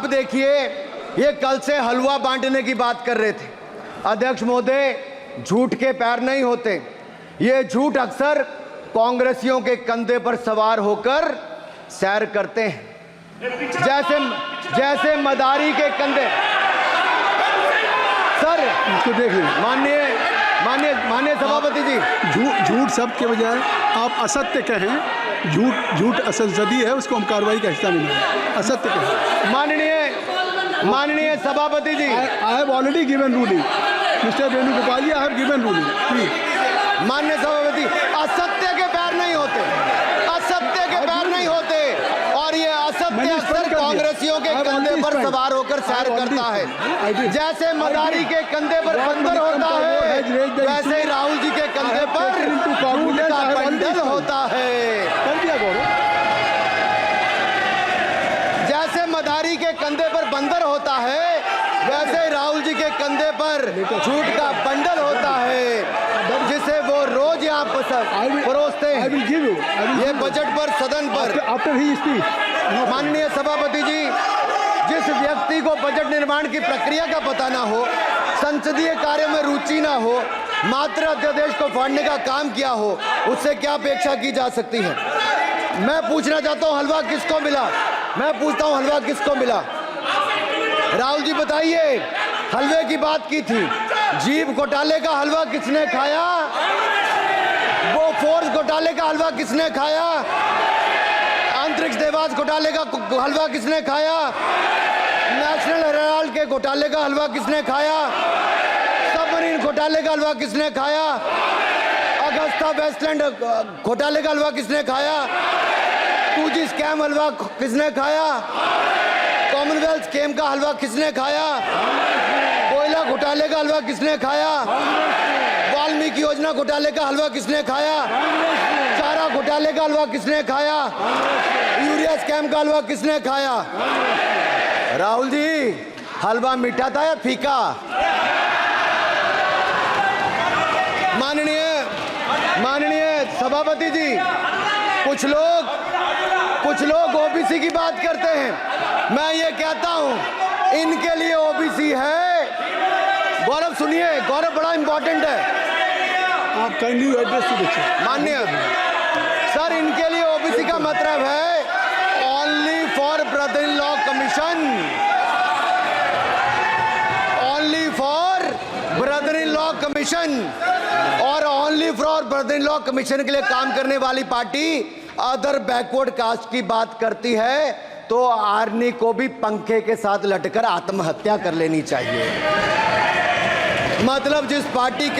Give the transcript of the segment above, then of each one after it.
देखिए, ये कल से हलवा बांटने की बात कर रहे थे। अध्यक्ष महोदय, झूठ के पैर नहीं होते। ये झूठ अक्सर कांग्रेसियों के कंधे पर सवार होकर सैर करते हैं, जैसे मदारी के कंधे। सर इसको देखिए, माननीय सभापति जी, झूठ सब के बजाय आप असत्य कहें। झूठ असंसदीय है, उसको हम कार्रवाई का हिस्सा नहीं लेंगे। असत्य कहें। माननीय सभापति जी, I have already given ruling mister Venugopal ji, I have given ruling please. माननीय सभापति, असत्य के पैर नहीं होते, असत्य के पैर नहीं होते, और ये असत्य अक्सर कांग्रेसियों के कंधे पर सवार होकर सैर करता है। जैसे मदारी के कंधे पर बंदर होता है, वैसे ही राहुल जी के कंधे पर झूठ का बंडल होता है। जैसे मदारी के कंधे पर बंदर होता है, वैसे ही राहुल जी के कंधे पर झूठ का बंडल होता है, जिसे वो रोज यहाँ परोसते हैं। ये बजट पर, सदन पर। माननीय सभापति जी, जिस व्यक्ति को बजट निर्माण की प्रक्रिया का पता ना हो, संसदीय कार्य में रुचि ना हो, मात्र अध्यादेश को फाड़ने का काम किया हो, उससे क्या अपेक्षा की जा सकती है? मैं पूछना चाहता हूँ, हलवा किसको मिला? मैं पूछता हूँ, हलवा किसको मिला? राहुल जी बताइए, हलवे की बात की थी, जीभ घोटाले का हलवा किसने खाया? वो फोर्स घोटाले का हलवा किसने खाया? अंतरिक्ष देवास घोटाले का हलवा किसने खाया? नेशनल हेराल्ड के घोटाले का हलवा किसने खाया? सबमरीन घोटाले का हलवा किसने खाया? अगस्ता वेस्टलैंड घोटाले का हलवा किसने खाया? 2G स्कैम हलवा किसने खाया? कॉमनवेल्थ स्कीम का हलवा किसने खाया? कोयला घोटाले का हलवा किसने खाया? वाल्मीकि योजना घोटाले का हलवा किसने खाया? चारा घोटाले का हलवा किसने खाया? यूरिया स्कैम का हलवा किसने खाया? राहुल जी, हलवा मीठा था या फीका? माननीय सभापति जी, कुछ लोग ओबीसी की बात करते हैं। मैं ये कहता हूं, इनके लिए ओबीसी है। गौरव सुनिए, गौरव बड़ा इंपॉर्टेंट है। आप kindly address to the chair. माननीय सर, इनके लिए ओबीसी का मतलब है only for brother in law commission, only for brother in law commission. और only for brother in law commission के लिए काम करने वाली पार्टी अदर बैकवर्ड कास्ट की बात करती है, तो आर्नी को भी पंखे के साथ लटकर आत्महत्या कर लेनी चाहिए। मतलब जिस पार्टी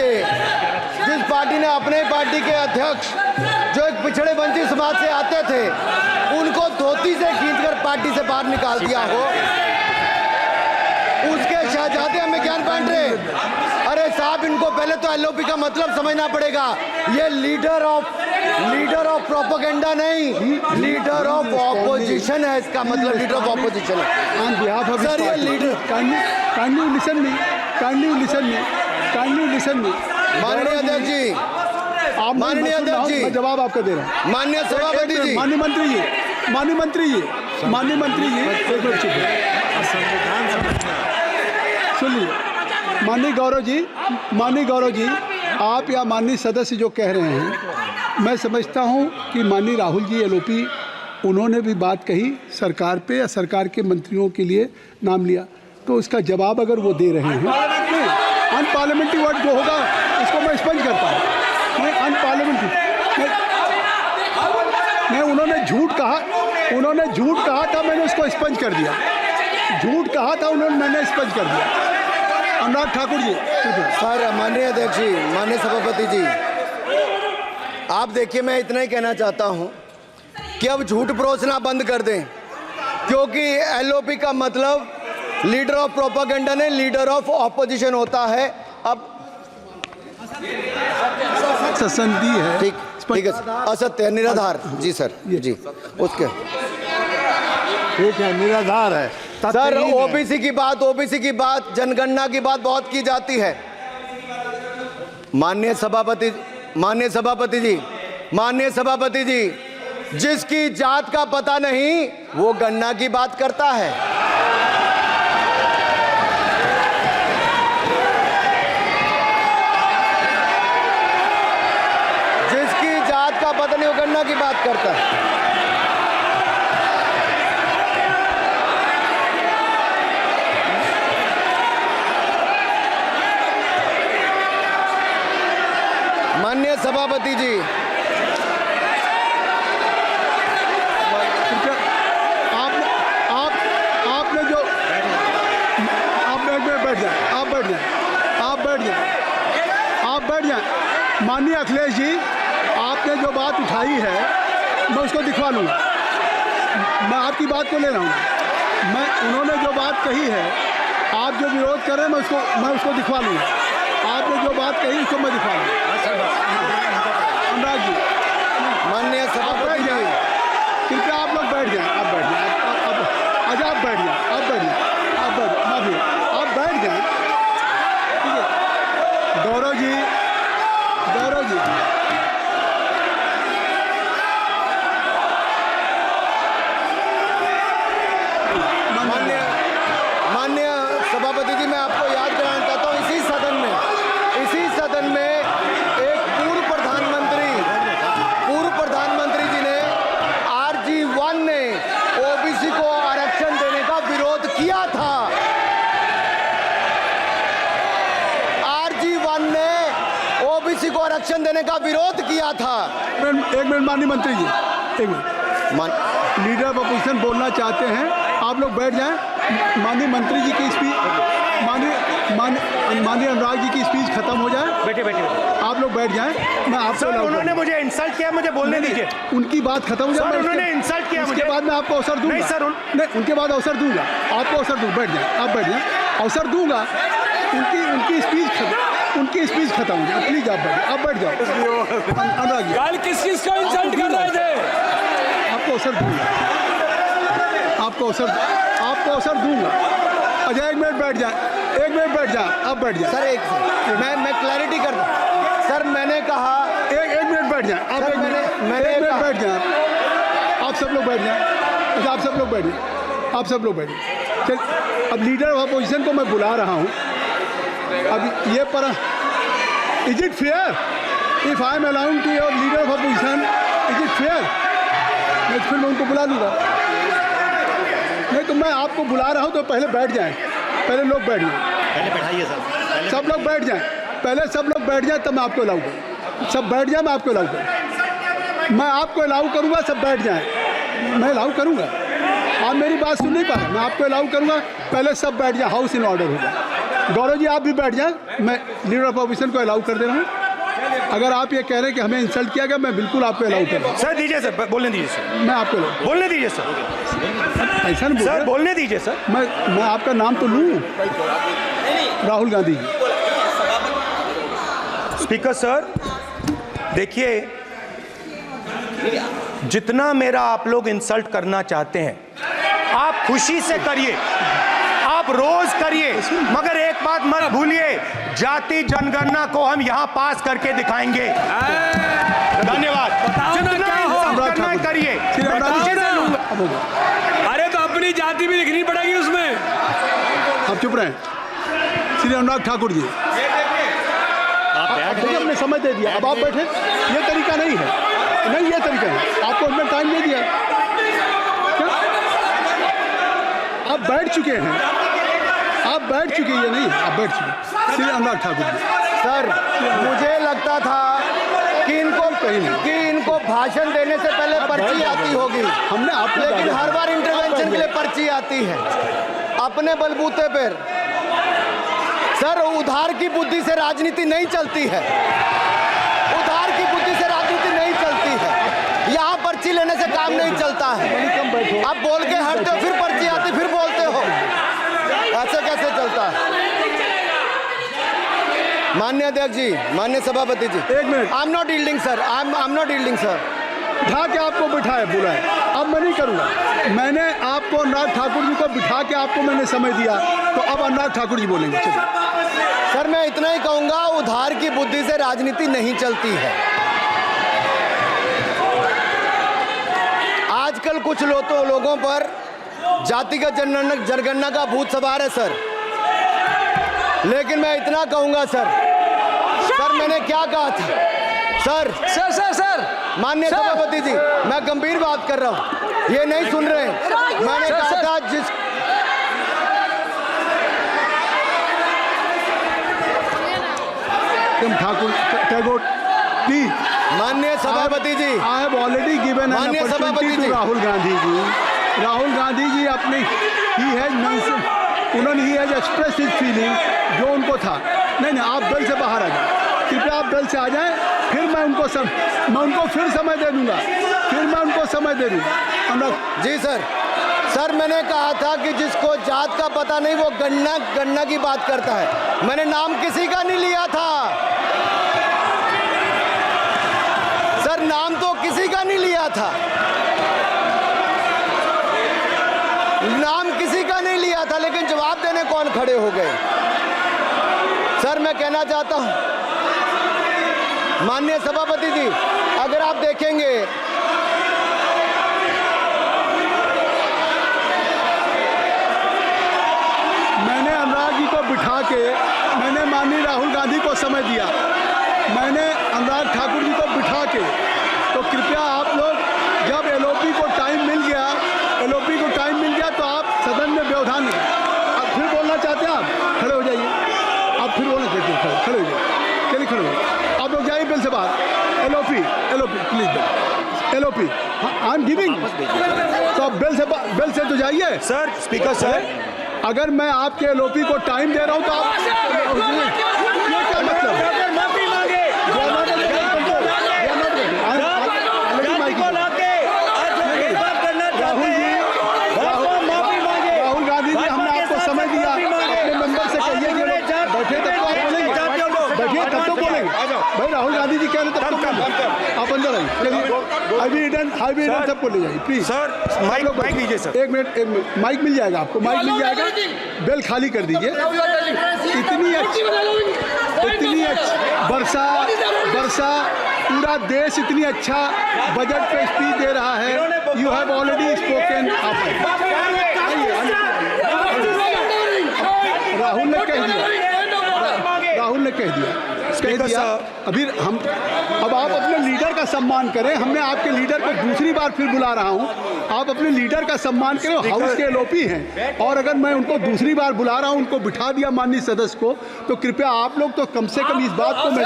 ने अपने पार्टी के अध्यक्ष, जो एक पिछड़े वंचित समाज से आते थे, उनको धोती से खींचकर पार्टी से बाहर निकाल दिया हो, उसके शहजादे हमें ज्ञान बांट रहे। अरे साहब, इनको पहले तो एलओपी का मतलब समझना पड़ेगा। ये लीडर ऑफ प्रोपेगेंडा नहीं, लीडर ऑफ ऑपोजिशन है। इसका मतलब लीडर ऑफ ऑपोजिशन है। सर, ये लीडर काइंडली लिसन मी। माननीय अध्यक्ष जी, मैं जवाब आपका दे रहा हूँ। माननीय सभापति जी, माननीय मंत्री जी, एक मिनट चुप सुनिए। माननीय गौरव जी, आप या माननीय सदस्य जो कह रहे हैं, मैं समझता हूं कि माननीय राहुल जी एलओपी, उन्होंने भी बात कही सरकार पे या सरकार के मंत्रियों के लिए नाम लिया, तो उसका जवाब अगर वो दे रहे हैं, अनपार्लियामेंट्री वर्ड जो होगा उसको मैं स्पंज करता हूँ। मैं अनपार्लियामेंट्री मैं उन्होंने झूठ कहा था, मैंने उसको स्पंज कर दिया। झूठ कहा था उन्होंने, मैंने स्पंज कर दिया। अनुराग ठाकुर जी। सर, माननीय अध्यक्ष जी, माननीय सभापति जी, आप देखिए, मैं इतना ही कहना चाहता हूं कि अब झूठ परोसना बंद कर दें, क्योंकि एलओपी का मतलब लीडर ऑफ प्रोपेगेंडा नहीं, लीडर ऑफ ऑपोजिशन होता है। अब संधि है, ठीक है, असत्य, निराधार। जी सर, जी, उसके ठीक है, निराधार है। सर, ओबीसी की बात, जनगणना की बात बहुत की जाती है। माननीय सभापति जी, जिसकी जात का पता नहीं, वो गणना की बात करता है। जनगणना की बात करता है। माननीय सभापति जी, आपने जो आप बैठ जाए, आप बैठ जाए। माननीय अखिलेश जी, आपने जो बात उठाई है मैं उसको दिखवा लूँगा। मैं आपकी बात को ले रहा हूँ। उन्होंने जो बात कही है, आप जो विरोध कर रहे हैं मैं उसको दिखवा लूँगा। आपने जो बात कही उसको मैं दिखवा लूँगा। अनुराग जी, माननीय सभापति जी, कृपया आप लोग बैठ जाएं। आप बैठ जाएं। अच्छा, आप बैठ जाएं। आप बैठ जाएं। आप बैठ जाएं। ठीक है। गौरव जी, माननीय सभापति जी, मैं आपको याद कराना चाहता हूँ, इसी सदन में एक पूर्व प्रधानमंत्री जी ने RG1 ने ओबीसी को आरक्षण देने का विरोध किया था। RG1 ने ओबीसी को आरक्षण देने का विरोध किया था। एक मिनट माननीय मंत्री जी, एक मिनट। लीडर ऑफ अपोजिशन बोलना चाहते हैं, आप लोग बैठ जाएं। माननीय मंत्री जी की स्पीच, माननीय अनुराग जी की स्पीच खत्म हो जाए। बैठे आप लोग बैठ जाएं। मैं आपसे उन्होंने मुझे इंसल्ट किया, मुझे बोलने दीजिए। उनकी बात खत्म हो जाए। उन्होंने इंसल्ट किया, उसके बाद मैं आपको अवसर दूंगा। नहीं सर, नहीं, उनके बाद अवसर दूंगा। आपको अवसर दूंगा। बैठ जाएं। आप बैठ जाएं, अवसर दूंगा। उनकी स्पीच खत्म हो जाए। प्लीज आप बैठ जाओ। अनुराग जी, कल किस को इंसल्ट कर रहे थे? आपको अवसर दूंगा। आपको अवसर दूंगा। अच्छा, एक मिनट बैठ जाए। आप बैठ जाए। सर मैं क्लैरिटी कर दूं। सर मैंने कहा एक मिनट बैठ जाए। आप एक मिनट बैठ जाए। आप सब लोग बैठ जाए। अच्छा, आप सब लोग बैठ जाए। चल, अब लीडर ऑफ अपोजिशन को मैं बुला रहा हूँ। अब ये पर is it fair if I am allowing to your leader of opposition? Is it fair? मैं फिर मैं उनको बुला लूँगा। नहीं तो मैं आपको बुला रहा हूँ, तो पहले बैठ जाएं। पहले लोग बैठ जाएं। पहले बैठाइए सर। सब लोग बैठ जाएं। पहले सब लोग बैठ जाएं, तब मैं आपको अलाउ करूँ। सब बैठ जाएं, मैं आपको अलाउ करूँ। मैं आपको अलाउ करूँगा, सब बैठ जाएं। मैं अलाउ करूँगा। आप मेरी बात सुन नहीं पा रहे। मैं आपको अलाउ करूँगा, पहले सब बैठ जाए। हाउस इन ऑर्डर होगा। गौरव जी, आप भी बैठ जाएं। मैं लीडर ऑफ अपोजिशन को अलाउ कर दे रहा हूँ। अगर आप ये कह रहे हैं कि हमें इंसल्ट किया गया, मैं बिल्कुल आपको अलाउ करूँगा। सर दीजिए, सर बोलने दीजिए। सर मैं आपको बोलने दीजिए। सर ऐसा नहीं सर बोलने दीजिए। सर मैं आपका नाम तो लूँ। राहुल गांधी जी। स्पीकर सर, देखिए, जितना मेरा आप लोग इंसल्ट करना चाहते हैं, आप खुशी से करिए, आप रोज करिए, मगर एक बात मत भूलिए, जाति जनगणना को हम यहाँ पास करके दिखाएंगे। धन्यवाद। जितना इंसल्ट करना है करिए, मैं खुशी से लूंगा। अरे तो अपनी जाति भी लिखनी पड़ेगी उसमें। आप चुप रहें। श्री अनुराग ठाकुर जी, आपने समय दे दिया। अब आप बैठे। ये तरीका नहीं है। नहीं, ये तरीका है। आपको हमने टाइम दे दिया। क्या? आप बैठ चुके हैं। आप बैठ चुके हैं। नहीं, आप बैठ चुके। श्री अनुराग ठाकुर जी। सर, मुझे लगता था कि इनको भाषण देने से पहले पर्ची आती होगी। हमने आपको, लेकिन हर बार इंटरवेंशन के लिए पर्ची आती है अपने बलबूते पर। सर, उधार की बुद्धि से राजनीति नहीं चलती है। उधार की बुद्धि से राजनीति नहीं चलती है। यहाँ पर्ची लेने से काम नहीं चलता है। आप बोल के हटते हो, फिर पर्ची आती, फिर बोलते हो। ऐसे कैसे चलता है? माननीय अध्यक्ष जी, माननीय सभापति जी, एक minute. I am not yielding sir. I am not yielding sir. बिठा के आपको बिठाया, बुलाया। अब मैं नहीं करूँगा। मैंने आपको अनुराग ठाकुर जी को बिठा के आपको मैंने समय दिया, तो अब अनुराग ठाकुर जी बोलेंगे। चलिए सर, मैं इतना ही कहूँगा, उधार की बुद्धि से राजनीति नहीं चलती है। आजकल कुछ लोगों पर जातिगत जनगणना का भूत सवार है सर। लेकिन मैं इतना कहूँगा सर, मैंने क्या कहा था सर सर सर सर माननीय सर। सभापति जी, मैं गंभीर बात कर रहा हूँ, ये नहीं सुन रहे। मैंने सर, कहा सर। था जिस ठाकुर टैगोर प्लीज, माननीय सभापति जी, I have already given an माननीय अपॉर्चुनिटी सभापति टू जी। राहुल गांधी जी। राहुल गांधी जी अपनी ही हैज एक्सप्रेस हिज फीलिंग जो उनको था। नहीं, आप दल से बाहर आ जाए, कृपया आप दल से आ जाएं, फिर मैं उनको फिर समय दे दूंगा, अनुराग जी सर, सर मैंने कहा था कि जिसको जात का पता नहीं वो गन्ना की बात करता है। मैंने नाम किसी का नहीं लिया था सर, नाम तो किसी का नहीं लिया था, नाम किसी का नहीं लिया था, लेकिन जवाब देने कौन खड़े हो गए। सर मैं कहना चाहता हूं माननीय सभापति जी, अगर आप देखेंगे मैंने अनुराग जी को बिठा के मैंने माननीय राहुल गांधी को समय दिया, मैंने अनुराग ठाकुर जी को बिठा के, तो कृपया आप लोग जब एलओपी को टाइम मिल गया तो आप सदन में व्यवधान नहीं। आप फिर बोलना चाहते हैं, आप खड़े हो जाइए, आप फिर बोलना चाहते हैं, खड़े हो जाइए, चलिए खड़े हो जाइए, आप लोग जाइए बिल से बाहर। LOP please, LOP I am giving, तो आप बिल से तो जाइए। सर स्पीकर सर, अगर मैं आपके एलओपी को टाइम दे रहा हूं तो आप ये क्या मतलब? माफी मांगे राहुल गांधी जी, हमने आपको समय दिया, अपने मेंबर से कहिए कि बैठे तब तो आप बोलेंगे, बैठिए तब तो बोलेंगे। भाई राहुल गांधी जी कह रहे तब तो बोलेंगे, आप अंदर आइए, चलिए हाई भी सबको ले जाइए प्लीज। सर माइक लीजिए सर, एक मिनट, माइक मिल जाएगा आपको, माइक मिल जाएगा, बेल खाली कर दीजिए। इतनी अच्छी वर्षा पूरा देश इतनी अच्छा बजट पे स्पीच दे रहा है। You have already spoken. Rahul ने कह दिया अभी हम, अब आप अपने लीडर का सम्मान करें। हमने आपके लीडर को दूसरी बार फिर बुला रहा हूं, आप अपने लीडर का सम्मान करें। हाउस के एलओपी हैं, और अगर मैं उनको दूसरी बार बुला रहा हूं, उनको बिठा दिया माननीय सदस्य को, तो कृपया आप लोग तो कम से कम इस बात को